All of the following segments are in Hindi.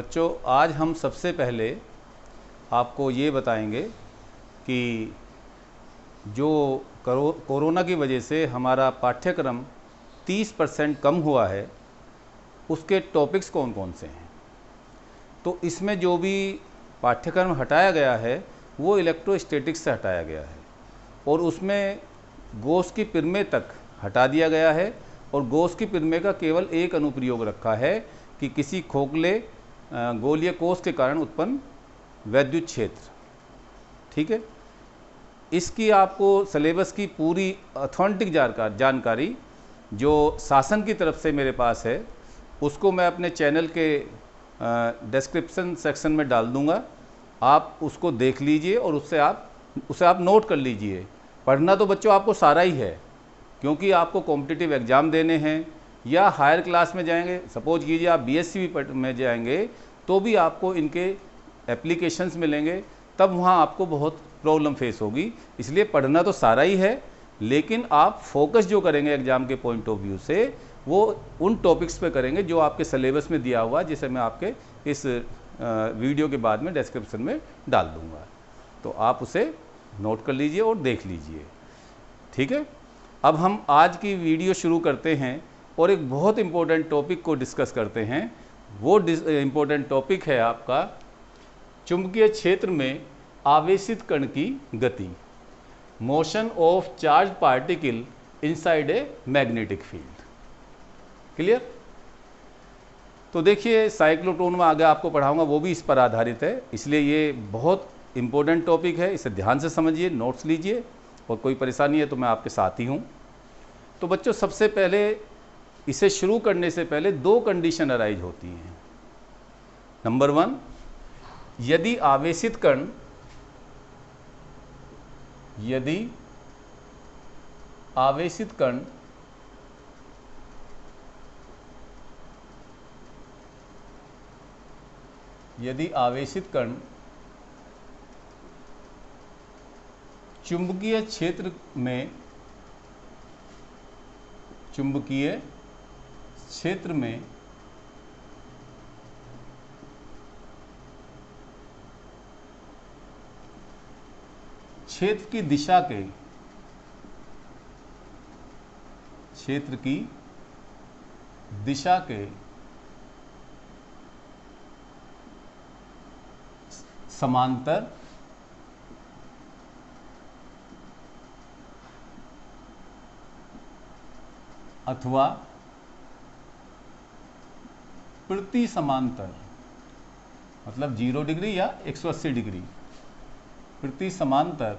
बच्चों, आज हम सबसे पहले आपको ये बताएंगे कि जो कोरोना की वजह से हमारा पाठ्यक्रम 30% कम हुआ है, उसके टॉपिक्स कौन कौन से हैं। तो इसमें जो भी पाठ्यक्रम हटाया गया है वो इलेक्ट्रोस्टैटिक्स से हटाया गया है और उसमें गोस की पिरमे तक हटा दिया गया है और गोस की पिरमे का केवल एक अनुप्रयोग रखा है कि किसी खोखले गोलीय कोष के कारण उत्पन्न वैद्युत क्षेत्र। ठीक है, इसकी आपको सिलेबस की पूरी ऑथेंटिक जानकारी जो शासन की तरफ से मेरे पास है उसको मैं अपने चैनल के डिस्क्रिप्शन सेक्शन में डाल दूंगा। आप उसको देख लीजिए और उसे आप नोट कर लीजिए। पढ़ना तो बच्चों आपको सारा ही है, क्योंकि आपको कॉम्पिटिटिव एग्ज़ाम देने हैं या हायर क्लास में जाएंगे, सपोज कीजिए आप बीएससी में जाएंगे तो भी आपको इनके एप्लीकेशंस मिलेंगे, तब वहाँ आपको बहुत प्रॉब्लम फेस होगी। इसलिए पढ़ना तो सारा ही है, लेकिन आप फोकस जो करेंगे एग्ज़ाम के पॉइंट ऑफ व्यू से वो उन टॉपिक्स पे करेंगे जो आपके सिलेबस में दिया हुआ, जिसे मैं आपके इस वीडियो के बाद में डिस्क्रिप्शन में डाल दूँगा। तो आप उसे नोट कर लीजिए और देख लीजिए। ठीक है, अब हम आज की वीडियो शुरू करते हैं और एक बहुत इम्पोर्टेंट टॉपिक को डिस्कस करते हैं। वो इम्पोर्टेंट टॉपिक है आपका चुंबकीय क्षेत्र में आवेशित कण की गति, motion of charge particle inside a magnetic field. Clear? तो देखिए, साइक्लोट्रॉन में आगे आपको पढ़ाऊंगा, वो भी इस पर आधारित है, इसलिए ये बहुत इम्पोर्टेंट टॉपिक है। इसे ध्यान से समझिए, नोट्स लीजिए, और कोई परेशानी है तो मैं आपके साथ ही हूँ। तो बच्चों, सबसे पहले इसे शुरू करने से पहले दो कंडीशन अराइज होती हैं। नंबर 1, यदि आवेशित कण चुंबकीय क्षेत्र में क्षेत्र की दिशा के समांतर अथवा प्रति समांतर, मतलब 0 डिग्री या 180 डिग्री प्रति समांतर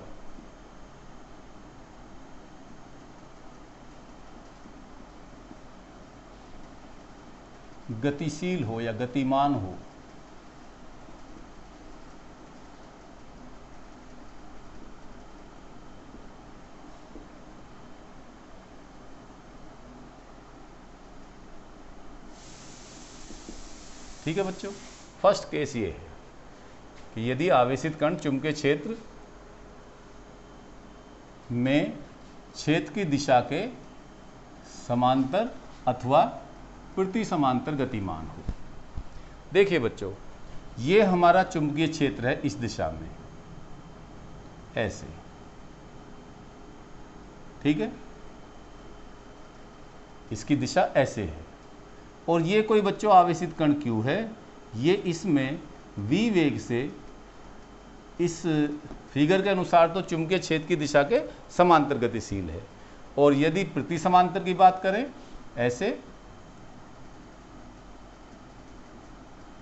गतिशील हो या गतिमान हो। ठीक है बच्चों, फर्स्ट केस ये है कि यदि आवेशित कण चुंबकीय क्षेत्र में क्षेत्र की दिशा के समांतर अथवा प्रति समांतर गतिमान हो। देखिए बच्चों, ये हमारा चुंबकीय क्षेत्र है इस दिशा में, ऐसे। ठीक है, इसकी दिशा ऐसे है और ये कोई बच्चों आवेशित कण Q है। ये इसमें v वेग से, इस फिगर के अनुसार तो चुंबकीय क्षेत्र की दिशा के समांतर गतिशील है, और यदि प्रति समांतर की बात करें, ऐसे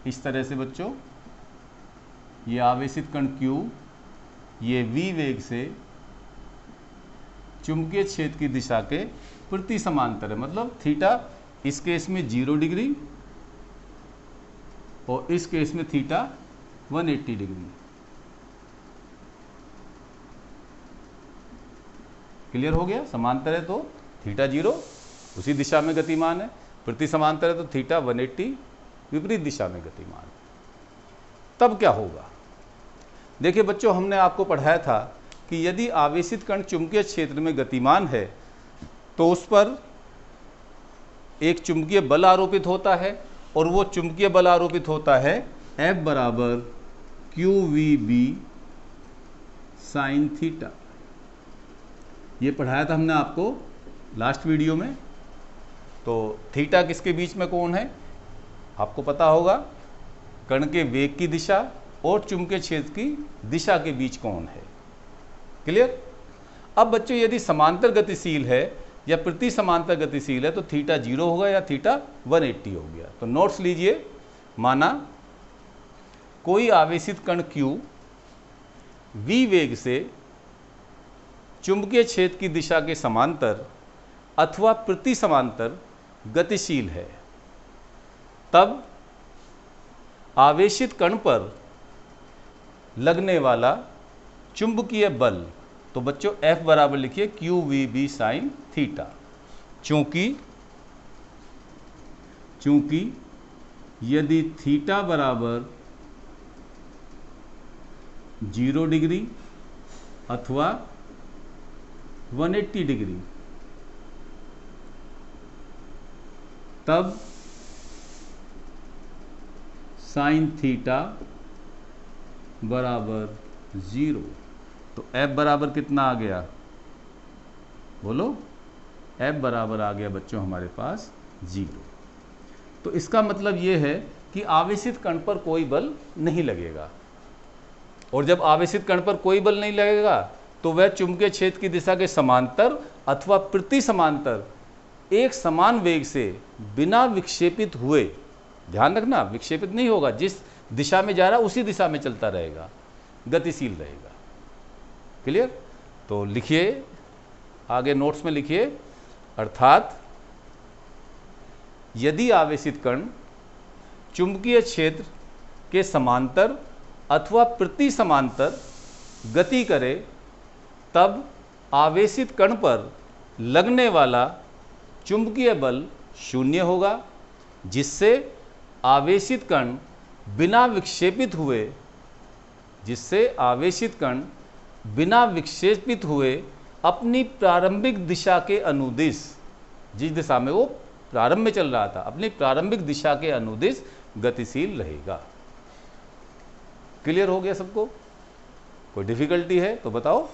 इस तरह से बच्चों, ये आवेशित कण Q ये v वेग से चुंबकीय क्षेत्र की दिशा के प्रति समांतर है, मतलब थीटा इस केस में 0 डिग्री और इस केस में थीटा 180 डिग्री। क्लियर हो गया? समांतर है तो थीटा 0 उसी दिशा में गतिमान है, प्रति समांतर है तो थीटा 180 विपरीत दिशा में गतिमान है। तब क्या होगा? देखिए बच्चों, हमने आपको पढ़ाया था कि यदि आवेशित कण चुंबकीय क्षेत्र में गतिमान है तो उस पर एक चुंबकीय बल आरोपित होता है और वो चुंबकीय बल आरोपित होता है F बराबर QVB साइन थीटा। ये पढ़ाया था हमने आपको लास्ट वीडियो में। तो थीटा किसके बीच में कोण है आपको पता होगा, कण के वेग की दिशा और चुंबकीय क्षेत्र की दिशा के बीच कोण है। क्लियर। अब बच्चों यदि समांतर गतिशील है या प्रति समांतर गतिशील है तो थीटा 0 होगा या थीटा 180 हो गया। तो नोट्स लीजिए। माना कोई आवेशित कण Q v वेग से चुंबकीय क्षेत्र की दिशा के समांतर अथवा प्रति समांतर गतिशील है, तब आवेशित कण पर लगने वाला चुंबकीय बल, तो बच्चों F बराबर लिखिए QVB साइन थीटा। चूंकि यदि थीटा बराबर 0 डिग्री अथवा 180 डिग्री, तब साइन थीटा बराबर 0। तो F बराबर कितना आ गया बोलो? F बराबर आ गया बच्चों हमारे पास 0। तो इसका मतलब ये है कि आवेशित कण पर कोई बल नहीं लगेगा, और जब आवेशित कण पर कोई बल नहीं लगेगा तो वह चुंबकीय क्षेत्र की दिशा के समांतर अथवा प्रति समांतर एक समान वेग से बिना विक्षेपित हुए, ध्यान रखना विक्षेपित नहीं होगा, जिस दिशा में जा रहा है उसी दिशा में चलता रहेगा, गतिशील रहेगा। क्लियर। तो लिखिए आगे नोट्स में लिखिए, अर्थात यदि आवेशित कण चुंबकीय क्षेत्र के समांतर अथवा प्रति समांतर गति करे, तब आवेशित कण पर लगने वाला चुंबकीय बल 0 होगा, जिससे आवेशित कण बिना विक्षेपित हुए अपनी प्रारंभिक दिशा के अनुदिश, जिस दिशा में वो प्रारंभ में चल रहा था, अपनी प्रारंभिक दिशा के अनुदिश गतिशील रहेगा। क्लियर हो गया सबको? कोई डिफिकल्टी है तो बताओ।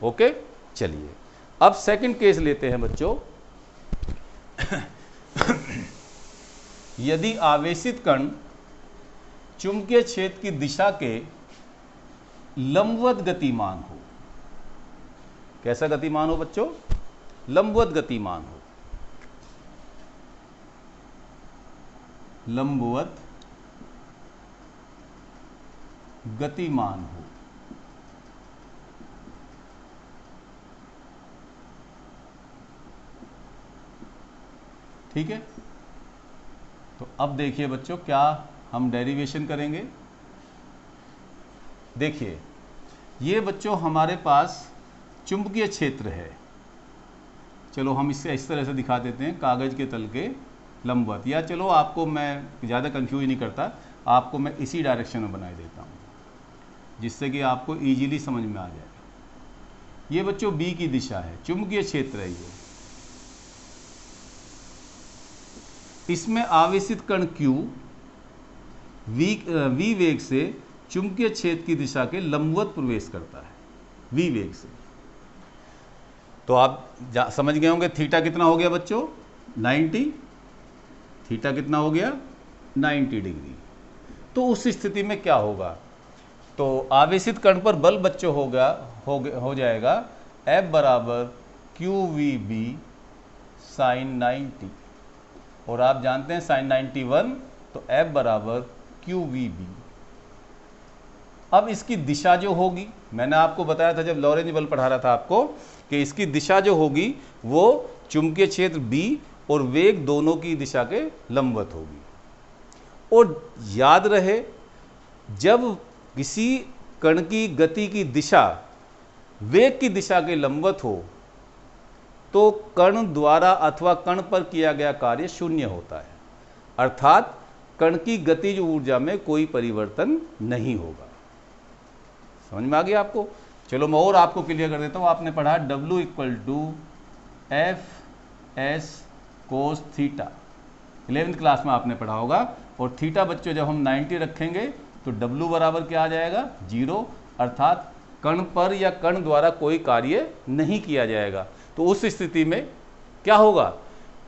ओके, चलिए अब सेकंड केस लेते हैं बच्चों। यदि आवेशित कण चुंबकीय क्षेत्र की दिशा के लंबवत गतिमान हो। कैसा गतिमान हो बच्चों? लंबवत गतिमान हो। लंबवत गतिमान हो। ठीक है। तो अब देखिए बच्चों, क्या हम डेरिवेशन करेंगे। देखिए ये बच्चों हमारे पास चुंबकीय क्षेत्र है। चलो हम इसे इस तरह से दिखा देते हैं, कागज के तल के लंबवत, या चलो आपको मैं ज़्यादा कंफ्यूज नहीं करता, आपको मैं इसी डायरेक्शन में बना देता हूँ जिससे कि आपको इजीली समझ में आ जाएगा। ये बच्चों बी की दिशा है, चुंबकीय क्षेत्र है ये। इसमें आवेशित कण Q v वेग से चुंबकीय क्षेत्र की दिशा के लंबवत प्रवेश करता है, v वेग से। तो आप समझ गए होंगे थीटा कितना हो गया बच्चों? 90। थीटा कितना हो गया? 90 डिग्री। तो उस स्थिति में क्या होगा? तो आवेशित कण पर बल बच्चों हो जाएगा F बराबर QVB साइन 90, और आप जानते हैं साइन 91, तो F बराबर QVB। अब इसकी दिशा जो होगी, मैंने आपको बताया था जब लॉरेंज बल पढ़ा रहा था आपको, कि इसकी दिशा जो होगी वो चुंबकीय क्षेत्र B और वेग दोनों की दिशा के लंबवत होगी। और याद रहे, जब किसी कण की गति की दिशा वेग की दिशा के लंबवत हो तो कण द्वारा अथवा कण पर किया गया कार्य शून्य होता है, अर्थात कण की गतिज ऊर्जा में कोई परिवर्तन नहीं होगा। समझ में आ गया आपको? चलो मैं और आपको क्लियर कर देता हूँ। आपने पढ़ा W = F S cos theta, 11वीं क्लास में आपने पढ़ा होगा। और थीटा बच्चों जब हम 90 रखेंगे तो W बराबर क्या आ जाएगा 0, अर्थात कण पर या कण द्वारा कोई कार्य नहीं किया जाएगा। तो उस स्थिति में क्या होगा,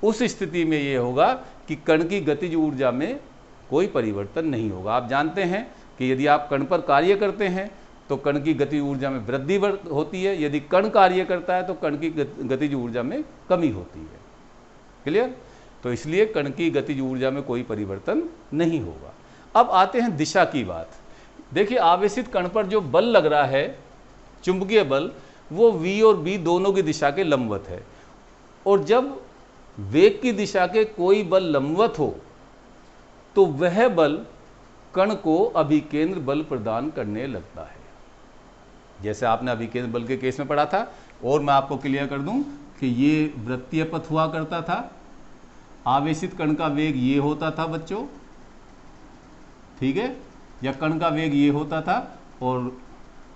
उस स्थिति में ये होगा कि कण की गतिज ऊर्जा में कोई परिवर्तन नहीं होगा। आप जानते हैं कि यदि आप कण पर कार्य करते हैं तो कण की गतिज ऊर्जा में वृद्धि होती है, यदि कण कार्य करता है तो कण की गतिज ऊर्जा में कमी होती है। क्लियर? तो इसलिए कण की गतिज ऊर्जा में कोई परिवर्तन नहीं होगा। अब आते हैं दिशा की बात। देखिए, आवेशित कण पर जो बल लग रहा है, चुंबकीय बल, वो V और B दोनों की दिशा के लंबवत है। और जब वेग की दिशा के कोई बल लंबवत हो तो वह बल कण को अभिकेंद्र बल प्रदान करने लगता है। जैसे आपने अभिकेंद्र बल के केस में पढ़ा था। और मैं आपको क्लियर कर दूं कि ये वृत्तीय पथ हुआ करता था, आवेशित कण का वेग ये होता था बच्चों, ठीक है, या कण का वेग ये होता था और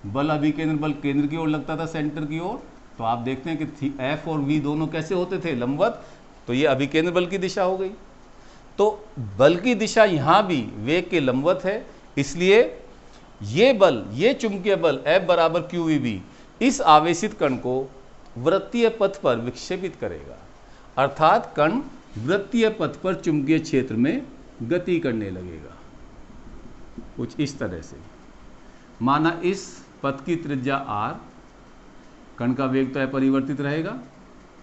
बल अभिकेंद्र बल केंद्र की ओर लगता था, सेंटर की ओर। तो आप देखते हैं कि F और V दोनों कैसे होते थे, लंबवत। तो ये अभिकेंद्र बल की दिशा हो गई। तो बल की दिशा यहां भी वेग के लंबवत है, इसलिए ये बल, ये चुंबकीय बल F बराबर QVB इस आवेशित कण को वृत्तीय पथ पर विक्षेपित करेगा, अर्थात कण वृत्तीय पथ पर चुंबकीय क्षेत्र में गति करने लगेगा, कुछ इस तरह से। माना इस पथ की त्रिज्या r, कण का वेग तो अपरिवर्तित रहेगा,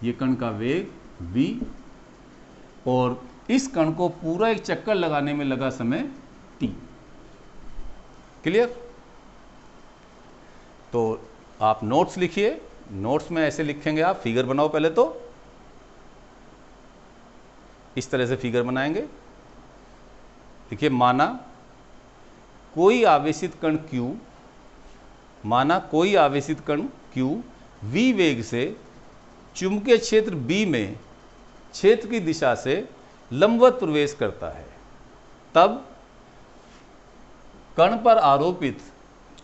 ये कण का वेग v, और इस कण को पूरा एक चक्कर लगाने में लगा समय t। क्लियर? तो आप नोट्स लिखिए, नोट्स में ऐसे लिखेंगे, आप फिगर बनाओ पहले तो, इस तरह से फिगर बनाएंगे। देखिए, माना कोई आवेशित कण Q, माना कोई आवेशित कण Q v वेग से चुंबकीय क्षेत्र B में क्षेत्र की दिशा से लंबवत प्रवेश करता है, तब कण पर आरोपित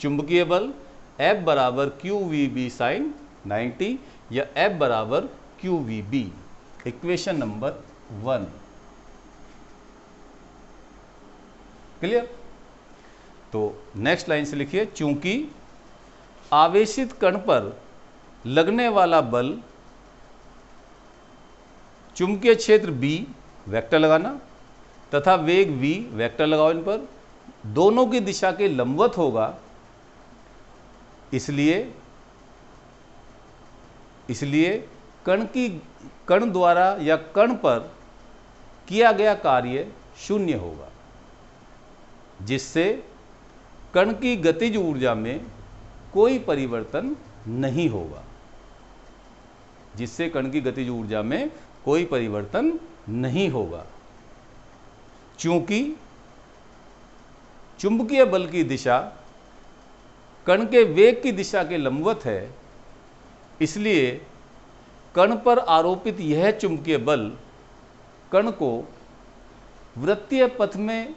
चुंबकीय बल F बराबर QVB साइन 90 या F बराबर QVB, इक्वेशन नंबर 1। क्लियर? तो नेक्स्ट लाइन से लिखिए, चूंकि आवेशित कण पर लगने वाला बल चुंबकीय क्षेत्र B, वेक्टर लगाना, तथा वेग V, वेक्टर लगाओ इन पर, दोनों की दिशा के लंबवत होगा, इसलिए कण द्वारा या कण पर किया गया कार्य शून्य होगा, जिससे कण की गतिज ऊर्जा में कोई परिवर्तन नहीं होगा, जिससे कण की गतिज ऊर्जा में कोई परिवर्तन नहीं होगा। चूंकि चुंबकीय बल की दिशा कण के वेग की दिशा के लंबवत है, इसलिए कण पर आरोपित यह चुंबकीय बल कण को वृत्तीय पथ में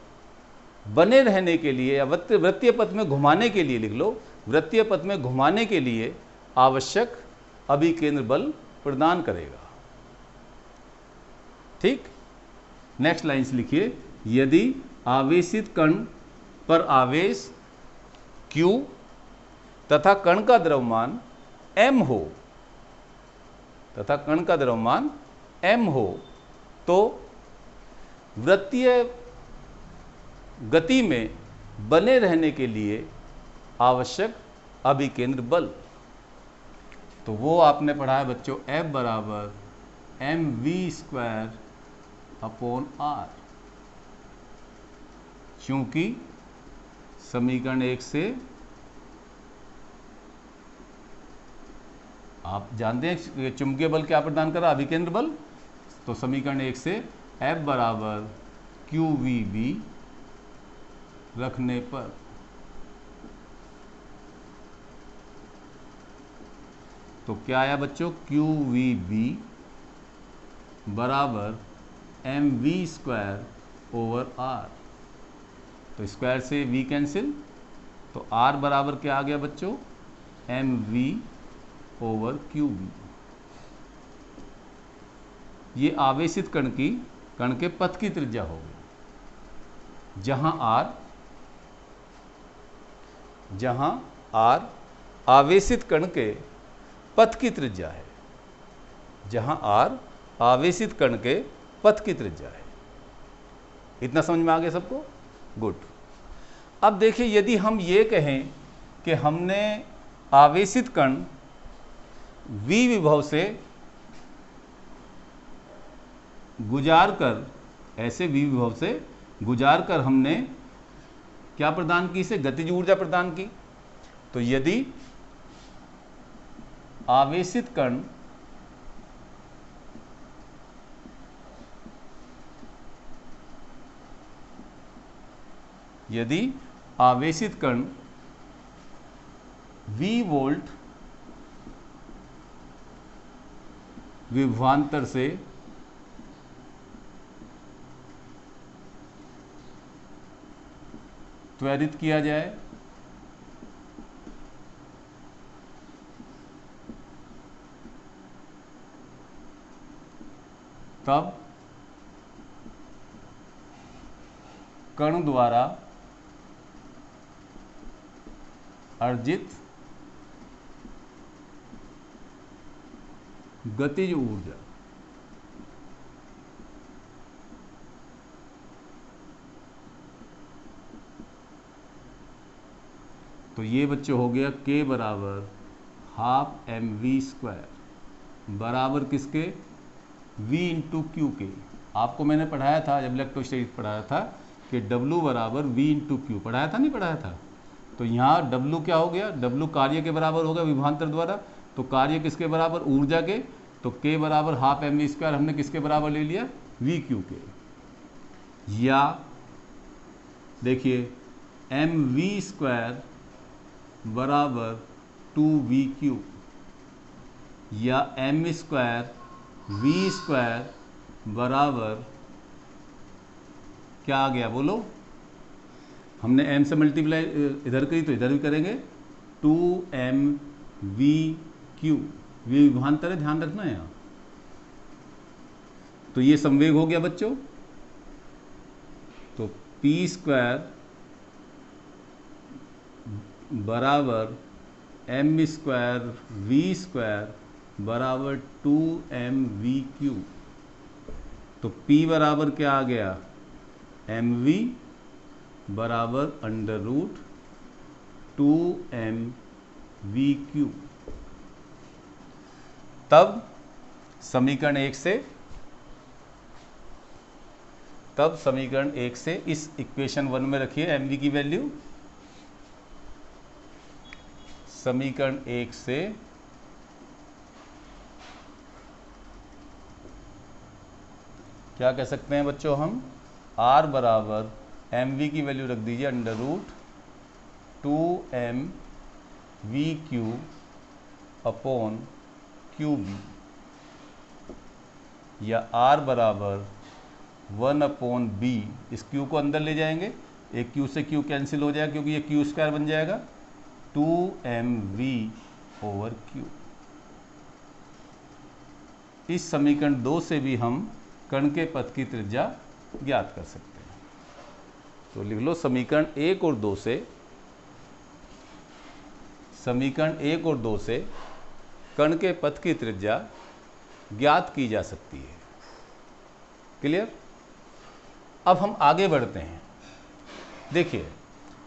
बने रहने के लिए या वृत्तीय पथ में घुमाने के लिए, लिख लो, वृत्तीय पथ में घुमाने के लिए आवश्यक अभिकेंद्र बल प्रदान करेगा। ठीक? नेक्स्ट लाइन से लिखिए, यदि आवेशित कण पर आवेश Q तथा कण का द्रव्यमान m हो, तथा कण का द्रव्यमान m हो, तो वृत्तीय गति में बने रहने के लिए आवश्यक अभिकेंद्र बल, तो वो आपने पढ़ा है बच्चों, F बराबर mv² अपॉन r। क्योंकि समीकरण 1 से आप जानते हैं चुंबकीय बल क्या प्रदान कर रहा है, अभिकेंद्र बल। तो समीकरण 1 से F बराबर QVB रखने पर तो क्या आया बच्चों, QVB बराबर mv² ओवर r। तो स्क्वायर से v कैंसिल, तो r बराबर क्या आ गया बच्चों, mv ओवर QV। ये आवेशित कण की कण के पथ की त्रिज्या होगी, जहां r आवेशित कण के पथ की त्रिज्या है, जहां r आवेशित कण के पथ की त्रिज्या है। इतना समझ में आ गया सबको? गुड। अब देखिए, यदि हम ये कहें कि हमने आवेशित कण v विभव से गुजार कर, ऐसे v विभव से गुजार कर हमने क्या प्रदान की, इसे गतिज ऊर्जा प्रदान की। तो यदि आवेशित कण v वोल्ट विभवांतर से त्वरित किया जाए, तब कण द्वारा अर्जित गतिज ऊर्जा तो ये बच्चे हो गया k बराबर हाफ mv² बराबर किसके, v इंटू क्यू के। आपको मैंने पढ़ाया था जब इलेक्ट्रोस्टैटिक्स पढ़ाया था कि w बराबर v इंटू क्यू, पढ़ाया था नहीं पढ़ाया था? तो यहाँ w क्या हो गया, w कार्य के बराबर होगा विभवांतर द्वारा, तो कार्य किसके बराबर, ऊर्जा के, तो k बराबर हाफ mv² हमने किसके बराबर ले लिया, v क्यू के। या देखिए mv² बराबर 2v³ या m² v² बराबर क्या आ गया बोलो, हमने m से मल्टीप्लाई इधर करी तो इधर भी करेंगे, 2mv³, विभवांतर है, ध्यान रखना है यहाँ। तो ये संवेग हो गया बच्चों, तो p² बराबर m² v² बराबर 2mv³। तो p बराबर क्या आ गया, mv बराबर √2mv³। तब समीकरण 1 से इस इक्वेशन 1 में रखिए mv की वैल्यू। समीकरण 1 से क्या कह सकते हैं बच्चों हम, r बराबर mv की वैल्यू रख दीजिए √2mv³ अपॉन qb, या r बराबर 1/b, इस q को अंदर ले जाएंगे, एक q से q कैंसिल हो जाएगा क्योंकि ये q² बन जाएगा, 2mv/q। इस समीकरण 2 से भी हम कण के पथ की त्रिज्या ज्ञात कर सकते हैं। तो लिख लो, समीकरण 1 और 2 से कण के पथ की त्रिज्या ज्ञात की जा सकती है। क्लियर? अब हम आगे बढ़ते हैं। देखिए,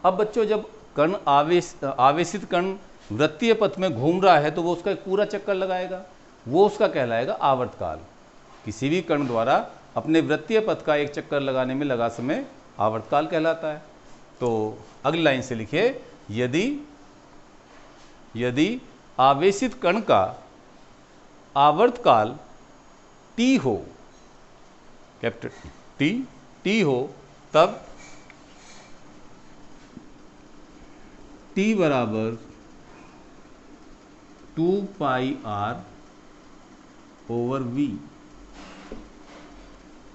अब बच्चों जब कण आवेशित कण वृत्तीय पथ में घूम रहा है तो वो उसका एक पूरा चक्कर लगाएगा, वो उसका कहलाएगा आवर्तकाल। किसी भी कण द्वारा अपने वृत्तीय पथ का एक चक्कर लगाने में लगा समय आवर्तकाल कहलाता है। तो अगली लाइन से लिखिए, यदि आवेशित कण का आवर्तकाल t हो, कैपिटल t हो, तब t बराबर 2πr/v,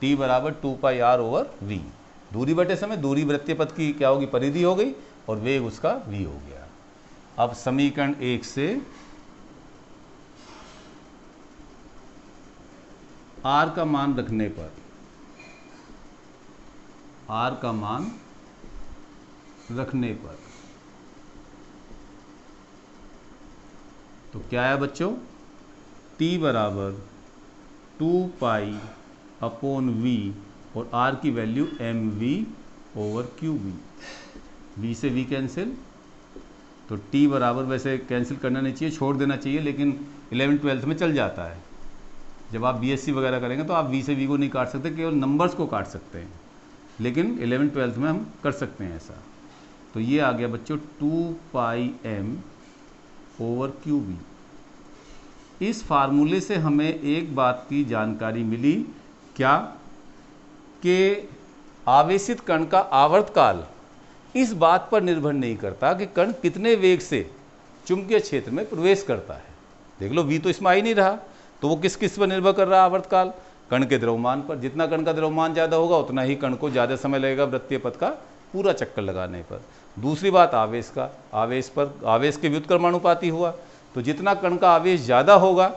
t बराबर 2πr/v। दूरी बटे समय, दूरी वृत्तीय पथ की क्या होगी, परिधि हो गई, और वेग उसका v हो गया। अब समीकरण 1 से r का मान रखने पर r का मान रखने पर। तो क्या है बच्चों, t बराबर 2 पाई अपॉन v और r की value mv over QV। v से v कैंसिल, तो t बराबर, वैसे कैंसिल करना नहीं चाहिए, छोड़ देना चाहिए, लेकिन 11th-12th में चल जाता है। जब आप BSc वगैरह करेंगे तो आप v से v को नहीं काट सकते, केवल नंबर्स को काट सकते हैं, लेकिन 11th-12th में हम कर सकते हैं ऐसा। तो ये आ गया बच्चों 2 पाई m ओवर QV। इस फार्मूले से हमें एक बात की जानकारी मिली, क्या, कि आवेशित कण का आवर्तकाल इस बात पर निर्भर नहीं करता कि कण कितने वेग से चुंबकीय क्षेत्र में प्रवेश करता है। देख लो, v तो इसमें आ ही नहीं रहा, तो वो किस किस पर निर्भर कर रहा है आवर्तकाल? कण के द्रव्यमान पर। जितना कण का द्रव्यमान ज़्यादा होगा उतना ही कण को ज़्यादा समय लगेगा वृत्तीय पथ का पूरा चक्कर लगाने पर। दूसरी बात आवेश का, आवेश के व्युत्क्रमानुपाती हुआ, तो जितना कण का आवेश ज़्यादा होगा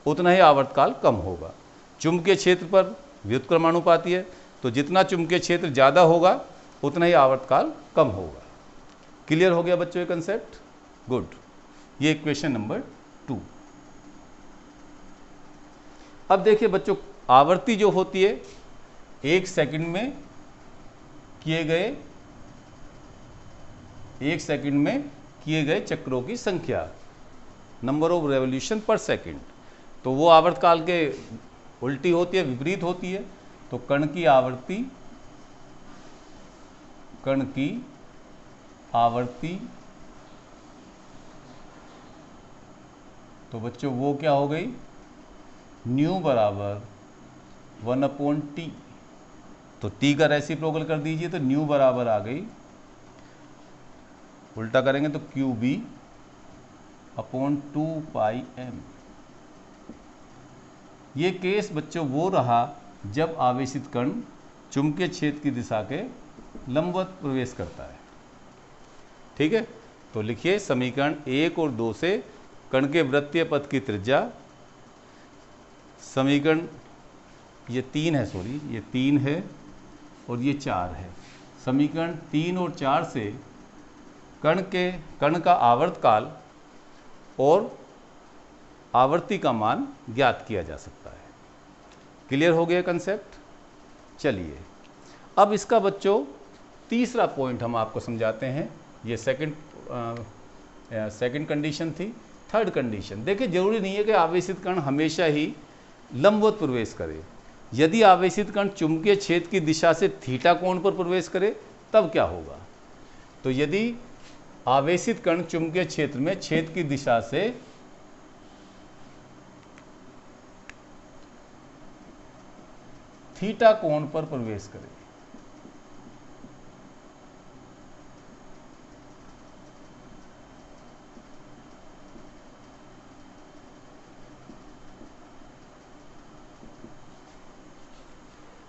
उतना ही आवर्तकाल कम होगा। चुंबकीय क्षेत्र पर व्युत्क्रमानुपाती है, तो जितना चुंबकीय क्षेत्र ज़्यादा होगा उतना ही आवर्तकाल कम होगा। क्लियर हो गया बच्चों ये कंसेप्ट? गुड। ये इक्वेशन नंबर 2। अब देखिए बच्चों, आवर्ती जो होती है 1 सेकंड में किए गए चक्रों की संख्या, नंबर ऑफ रेवोल्यूशन पर सेकंड, तो वो आवर्तकाल के उल्टी होती है, विपरीत होती है। तो कण की आवर्ती तो बच्चों वो क्या हो गई, न्यू बराबर 1/t। तो t का रेसिप्रोकल कर दीजिए, तो न्यू बराबर आ गई, उल्टा करेंगे तो QB अपॉन 2 पाई m। ये केस बच्चों वो रहा जब आवेशित कण चुंबकीय क्षेत्र की दिशा के लंबवत प्रवेश करता है। ठीक है, तो लिखिए समीकरण 1 और 2 से कण के वृत्तीय पथ की त्रिज्या, समीकरण ये 3 है, सॉरी ये 3 है और ये 4 है। समीकरण 3 और 4 से कण का आवर्तकाल और आवर्ती का मान ज्ञात किया जा सकता है। क्लियर हो गया कंसेप्ट? चलिए अब इसका बच्चों तीसरा पॉइंट हम आपको समझाते हैं। ये सेकंड कंडीशन थी। थर्ड कंडीशन देखिए, जरूरी नहीं है कि आवेशित कण हमेशा ही लंबवत प्रवेश करे। यदि आवेशित कण चुंबकीय क्षेत्र की दिशा से थीटा कोण पर प्रवेश करे तब क्या होगा? तो यदि आवेशित कण चुंबकीय क्षेत्र में क्षेत्र की दिशा से थीटा कोण पर प्रवेश करे,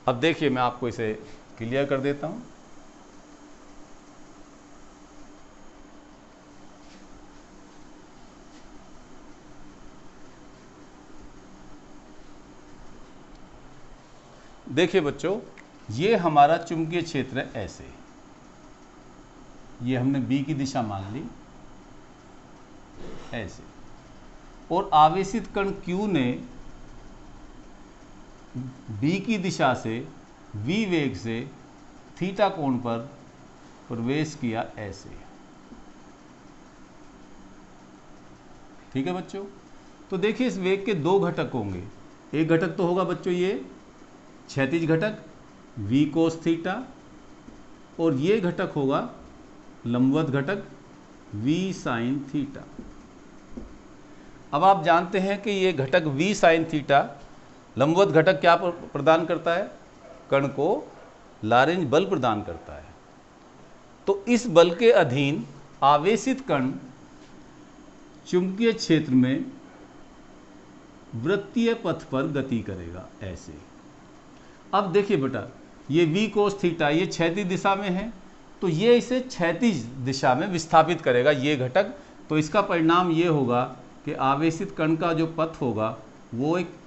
अब देखिए मैं आपको इसे क्लियर कर देता हूं। देखिए बच्चों, ये हमारा चुंबकीय क्षेत्र है ऐसे, ये हमने B की दिशा मान ली ऐसे, और आवेशित कण Q ने B की दिशा से V वेग से थीटा कोण पर प्रवेश किया ऐसे। ठीक है बच्चों, तो देखिए इस वेग के दो घटक होंगे। एक घटक तो होगा बच्चों ये क्षैतिज घटक V कोस थीटा, और ये घटक होगा लंबवत घटक V साइन थीटा। अब आप जानते हैं कि ये घटक V साइन थीटा, लंबवत घटक क्या प्रदान करता है? कण को लारेंज बल प्रदान करता है। तो इस बल के अधीन आवेशित कण चुंबकीय क्षेत्र में वृत्तीय पथ पर गति करेगा ऐसे। अब देखिए बेटा, ये V कोस थीटा ये क्षैतिज दिशा में है, तो ये इसे क्षैतिज दिशा में विस्थापित करेगा ये घटक। तो इसका परिणाम ये होगा कि आवेशित कण का जो पथ होगा वो एक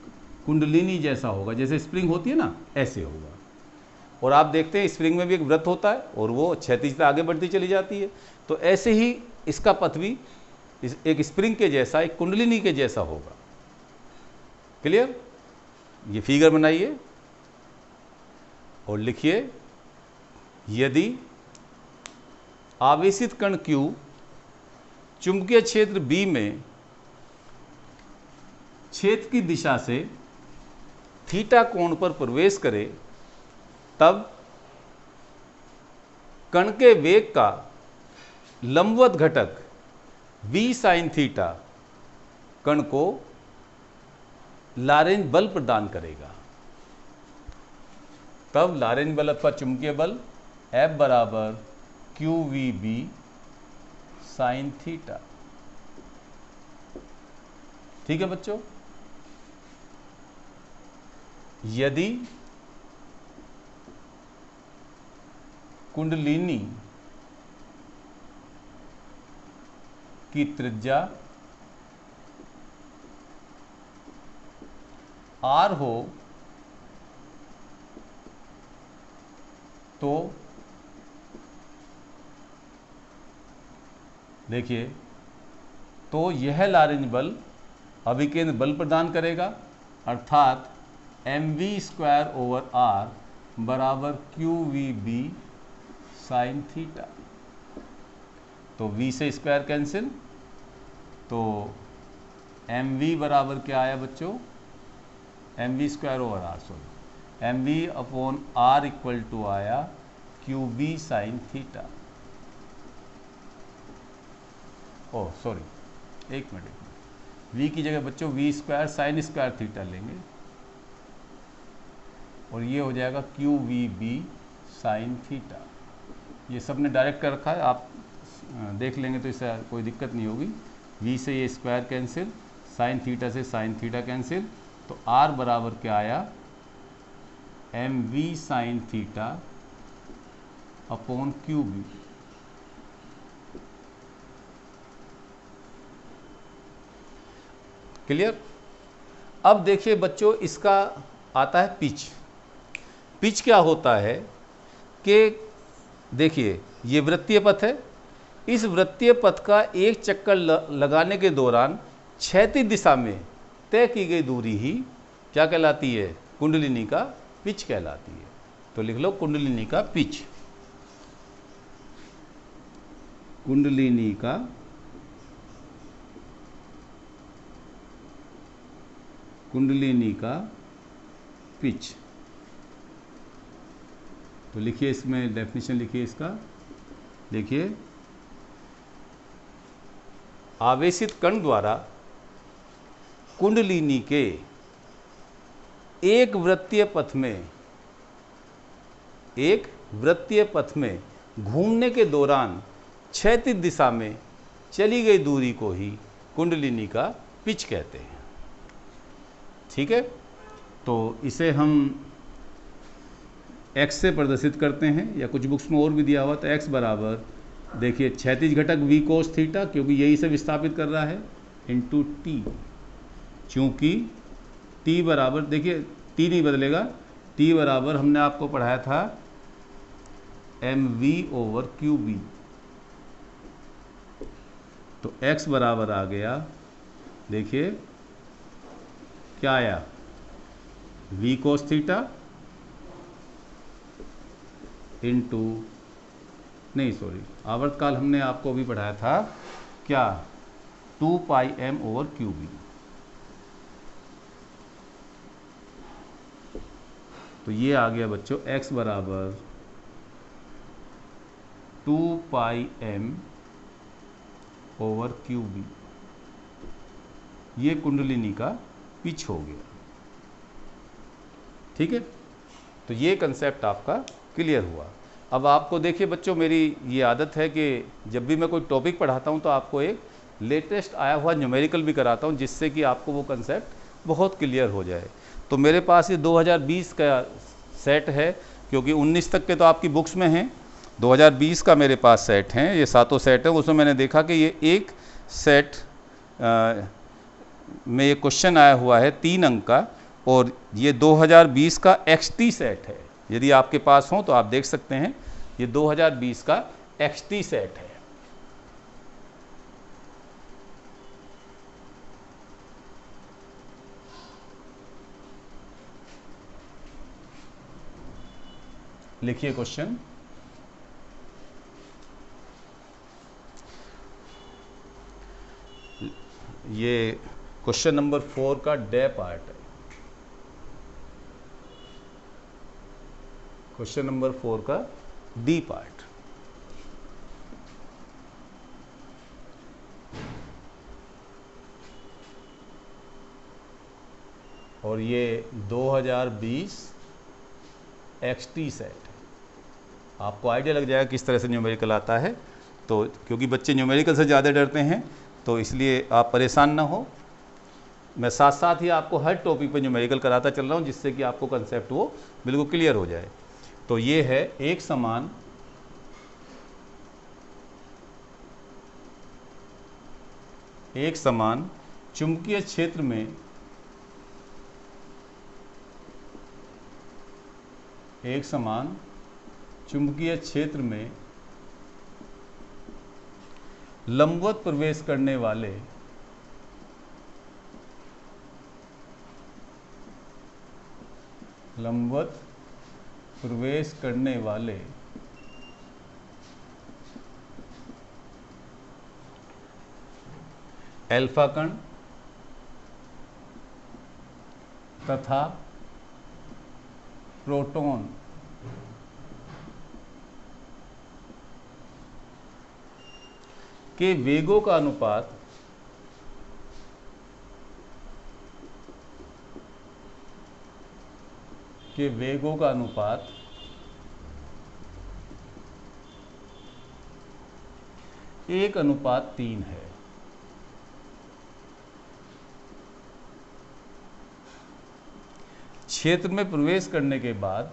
कुंडलिनी जैसा होगा, जैसे स्प्रिंग होती है ना, ऐसे होगा। और आप देखते हैं स्प्रिंग में भी एक वृत्त होता है और वो क्षैतिज से आगे बढ़ती चली जाती है। तो ऐसे ही इसका पथ भी एक स्प्रिंग के जैसा, एक कुंडलिनी के जैसा होगा। क्लियर? ये फिगर बनाइए और लिखिए, यदि आवेशित कण Q चुंबकीय क्षेत्र B में छेद की दिशा से थीटा कोण पर प्रवेश करे, तब कण के वेग का लंबवत घटक v sin थीटा कण को लॉरेंज बल प्रदान करेगा। तब लॉरेंज बल अथवा चुंबकीय बल F बराबर QVB sin थीटा। ठीक है बच्चों? यदि कुंडलिनी की त्रिज्या R हो तो देखिए, तो यह लॉरेंज बल अभिकेंद्र बल प्रदान करेगा, अर्थात mv² R बराबर QVB sin थीटा। तो v से स्क्वायर कैंसिल, तो mv बराबर क्या आया बच्चों? mv² R, sorry, mv/r equal to आया QB sin theta. Oh sorry, एक मिनट, v की जगह बच्चों v² sin² थीटा लेंगे और ये हो जाएगा QVB sin थीटा। ये सब ने डायरेक्ट कर रखा है, आप देख लेंगे तो इससे कोई दिक्कत नहीं होगी। v से ये स्क्वायर कैंसिल, साइन थीटा से साइन थीटा कैंसिल, तो r बराबर क्या आया? mv sin theta upon QB। Clear? अब देखिए बच्चों, इसका आता है पिच। पिच क्या होता है कि देखिए, ये वृत्तीय पथ है, इस वृत्तीय पथ का एक चक्कर लगाने के दौरान क्षैतिज दिशा में तय की गई दूरी ही क्या कहलाती है? कुंडलिनी का पिच कहलाती है। तो लिख लो कुंडलिनी का पिच। कुंडलिनी का पिच। तो लिखिए, इसमें डेफिनेशन लिखिए इसका। देखिए, आवेशित कण द्वारा कुंडलिनी के एक वृत्तीय पथ में घूमने के दौरान क्षैतिज दिशा में चली गई दूरी को ही कुंडलिनी का पिच कहते हैं। ठीक है? तो इसे हम x से प्रदर्शित करते हैं, या कुछ बुक्स में और भी दिया हुआ। तो x बराबर देखिए क्षैतिज घटक v cos थीटा, क्योंकि यही से विस्थापित कर रहा है, इंटू t। चूँकि t बराबर, देखिए t नहीं बदलेगा, t बराबर हमने आपको पढ़ाया था mv/qb। तो x बराबर आ गया, देखिए क्या आया? v cos थीटा इंटू, नहीं सॉरी, आवर्तकाल हमने आपको अभी पढ़ाया था क्या? 2πm/qb। तो ये आ गया बच्चों x बराबर 2πm/qb। ये कुंडलिनी का पिच हो गया। ठीक है? तो ये कंसेप्ट आपका क्लियर हुआ। अब आपको देखिए बच्चों, मेरी ये आदत है कि जब भी मैं कोई टॉपिक पढ़ाता हूँ तो आपको एक लेटेस्ट आया हुआ न्यूमेरिकल भी कराता हूँ, जिससे कि आपको वो कंसेप्ट बहुत क्लियर हो जाए। तो मेरे पास ये 2020 का सेट है, क्योंकि 19 तक के तो आपकी बुक्स में हैं, 2020 का मेरे पास सेट हैं, ये सातों सेट हैं। उसमें मैंने देखा कि ये एक सेट में ये क्वेश्चन आया हुआ है 3 अंक का, और ये 2020 का XT सेट है, यदि आपके पास हो तो आप देख सकते हैं, ये 2020 का XT सेट है। लिखिए क्वेश्चन। ये क्वेश्चन नंबर 4 का डे पार्ट है। क्वेश्चन नंबर 4 का डी पार्ट। और ये 2020 XT सेट है। आपको आइडिया लग जाएगा किस तरह से न्यूमेरिकल आता है। तो क्योंकि बच्चे न्यूमेरिकल से ज़्यादा डरते हैं, तो इसलिए आप परेशान ना हो। मैं साथ साथ ही आपको हर टॉपिक पे न्यूमेरिकल कराता चल रहा हूँ, जिससे कि आपको कंसेप्ट वो बिल्कुल क्लियर हो जाए। तो ये है एक समान चुंबकीय क्षेत्र में लंबवत प्रवेश करने वाले अल्फा कण तथा प्रोटॉन के वेगों का अनुपात एक अनुपात 3 है। क्षेत्र में प्रवेश करने के बाद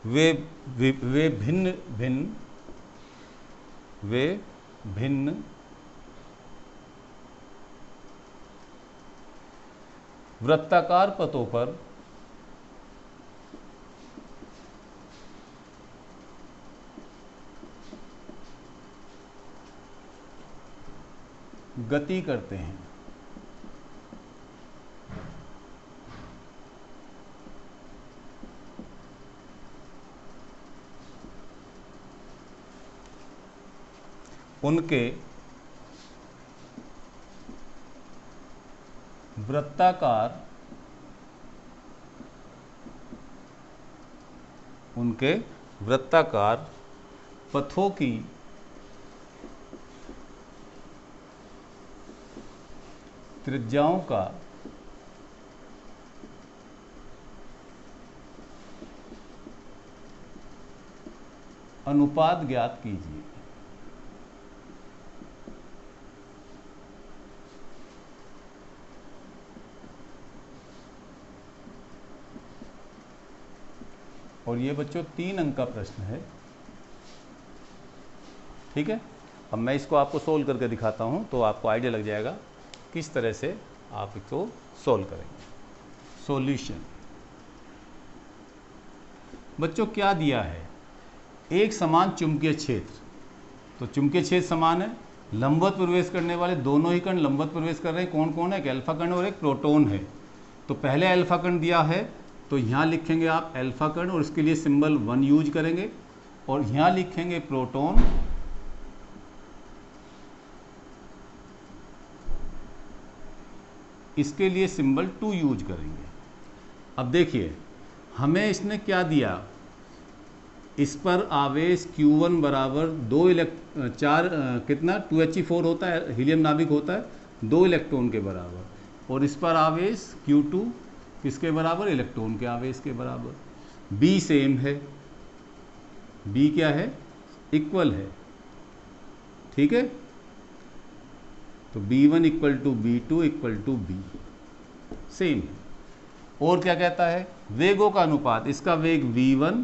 वे भिन्न वृत्ताकार पथों पर गति करते हैं। उनके वृत्ताकार पथों की त्रिज्याओं का अनुपात ज्ञात कीजिए। और ये बच्चों 3 अंक का प्रश्न है। ठीक है, अब मैं इसको आपको सोल्व करके दिखाता हूं, तो आपको आइडिया लग जाएगा किस तरह से आप इसको सोल्व करेंगे। सॉल्यूशन। बच्चों क्या दिया है? एक समान चुंबकीय क्षेत्र। तो चुंबकीय क्षेत्र समान है, लंबवत प्रवेश करने वाले दोनों ही कण लंबवत प्रवेश कर रहे हैं। कौन कौन है? एक अल्फा कण और एक प्रोटॉन है। तो पहले अल्फा कण दिया है, तो यहाँ लिखेंगे आप अल्फा कण और इसके लिए सिंबल 1 यूज करेंगे, और यहाँ लिखेंगे प्रोटॉन, इसके लिए सिंबल 2 यूज करेंगे। अब देखिए हमें इसने क्या दिया, इस पर आवेश Q1 बराबर 2 होता है, हीलियम नाभिक होता है 2 इलेक्ट्रॉन के बराबर, और इस पर आवेश Q2 किसके बराबर? इलेक्ट्रॉन के आवेश के बराबर। B सेम है, B क्या है? इक्वल है। ठीक है, तो B1 equal to B2 equal to B। Same है। और क्या कहता है, वेगों का अनुपात, इसका वेग v1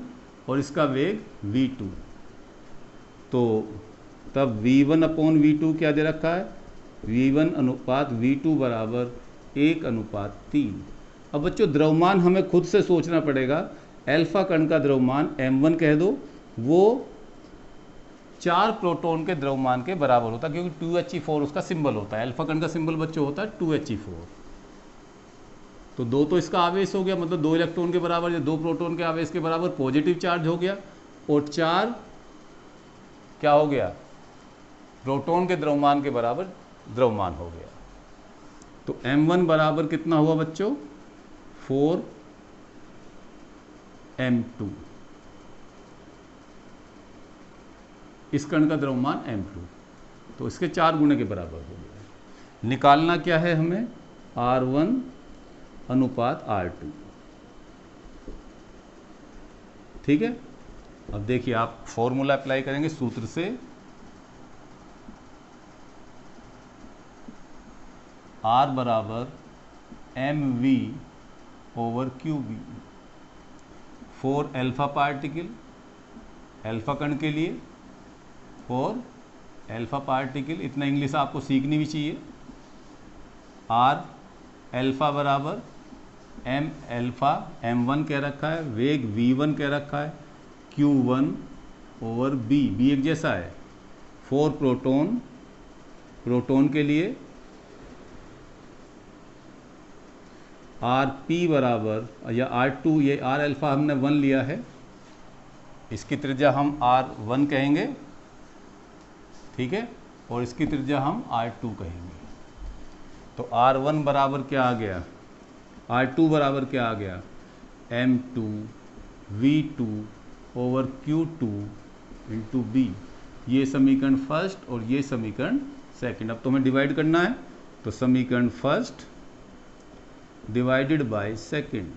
और इसका वेग v2, तो तब v1 अपॉन v2 क्या दे रखा है, v1 अनुपात v2 बराबर 1:3। अब बच्चों द्रव्यमान हमें खुद से सोचना पड़ेगा। अल्फा कण का द्रव्यमान m1 कह दो, वो 4 प्रोटॉन के द्रव्यमान के बराबर होता है, क्योंकि 2He4 उसका सिंबल होता है। अल्फा कण का सिंबल बच्चों होता है 2He4। तो 2 तो इसका आवेश हो गया, मतलब 2 इलेक्ट्रॉन के बराबर या 2 प्रोटॉन के आवेश के बराबर पॉजिटिव चार्ज हो गया, और 4 क्या हो गया, प्रोटॉन के द्रव्यमान के बराबर द्रव्यमान हो गया। तो m1 बराबर कितना हुआ बच्चों, 4m2। इस कण का द्रव्यमान m2, तो इसके 4 गुने के बराबर हो गया। निकालना क्या है हमें, r1 अनुपात r2। ठीक है। अब देखिए आप फॉर्मूला अप्लाई करेंगे सूत्र से, R बराबर mv over qb। 4 alpha particle, alpha कण के लिए 4 अल्फा पार्टिकल, इतना इंग्लिश आपको सीखनी भी चाहिए। R अल्फा बराबर m अल्फा m1 कह रखा है, वेग v1 कह रखा है, q1 ओवर b, एक जैसा है। 4 प्रोटॉन के लिए Rp बराबर या R2, ये R अल्फा हमने 1 लिया है, इसकी त्रिज्या हम R1 कहेंगे, ठीक है, और इसकी त्रिज्या हम R2 कहेंगे। तो R1 बराबर क्या आ गया, R2 बराबर क्या आ गया, m2 v2 over q2 into b। ये समीकरण फर्स्ट और ये समीकरण सेकंड। अब तो हमें डिवाइड करना है, तो समीकरण फर्स्ट डिवाइडेड बाय सेकंड,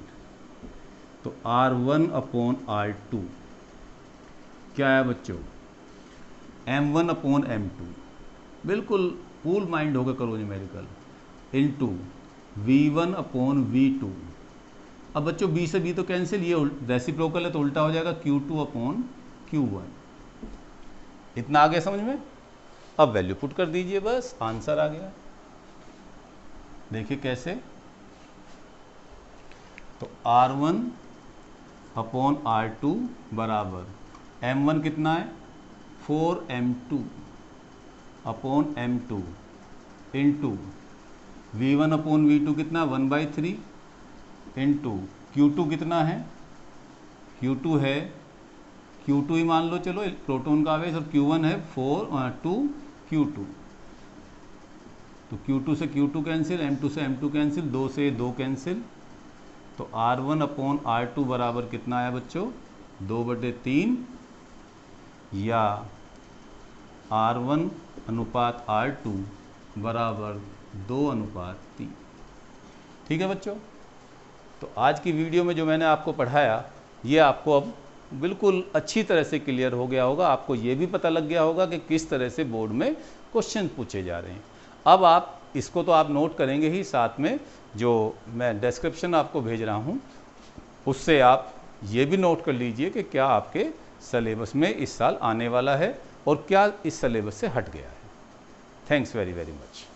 तो R1 अपॉन R2 क्या है बच्चों, m1 अपॉन m2। बिल्कुल कूल माइंड होकर करो numerical, into v1 upon v2। अब बच्चों b से b तो कैंसिल, ये रेसिप्रोकल है तो उल्टा हो जाएगा q2 अपॉन q1। इतना आ गया समझ में। अब वैल्यू पुट कर दीजिए, बस आंसर आ गया। देखिए कैसे, तो R1 अपॉन R2 बराबर m1 कितना है, 4m2 upon m2 into v1 upon v2 कितना, 1/3 इंटू q2 कितना है, q2 है, q2 ही मान लो चलो प्रोटॉन का आवेश, और q1 है 2q2। तो q2 से q2 कैंसिल, m2 से m2 कैंसिल, 2 से 2 कैंसिल, तो R1 अपॉन R2 बराबर कितना आया बच्चों, 2/3, या R1 अनुपात R2 बराबर 2:3। ठीक है बच्चों। तो आज की वीडियो में जो मैंने आपको पढ़ाया, ये आपको अब बिल्कुल अच्छी तरह से क्लियर हो गया होगा। आपको ये भी पता लग गया होगा कि किस तरह से बोर्ड में क्वेश्चन पूछे जा रहे हैं। अब आप इसको तो आप नोट करेंगे ही, साथ में जो मैं डिस्क्रिप्शन आपको भेज रहा हूँ उससे आप ये भी नोट कर लीजिए कि क्या आपके सिलेबस में इस साल आने वाला है और क्या इस सिलेबस से हट गया है। Thanks very very much.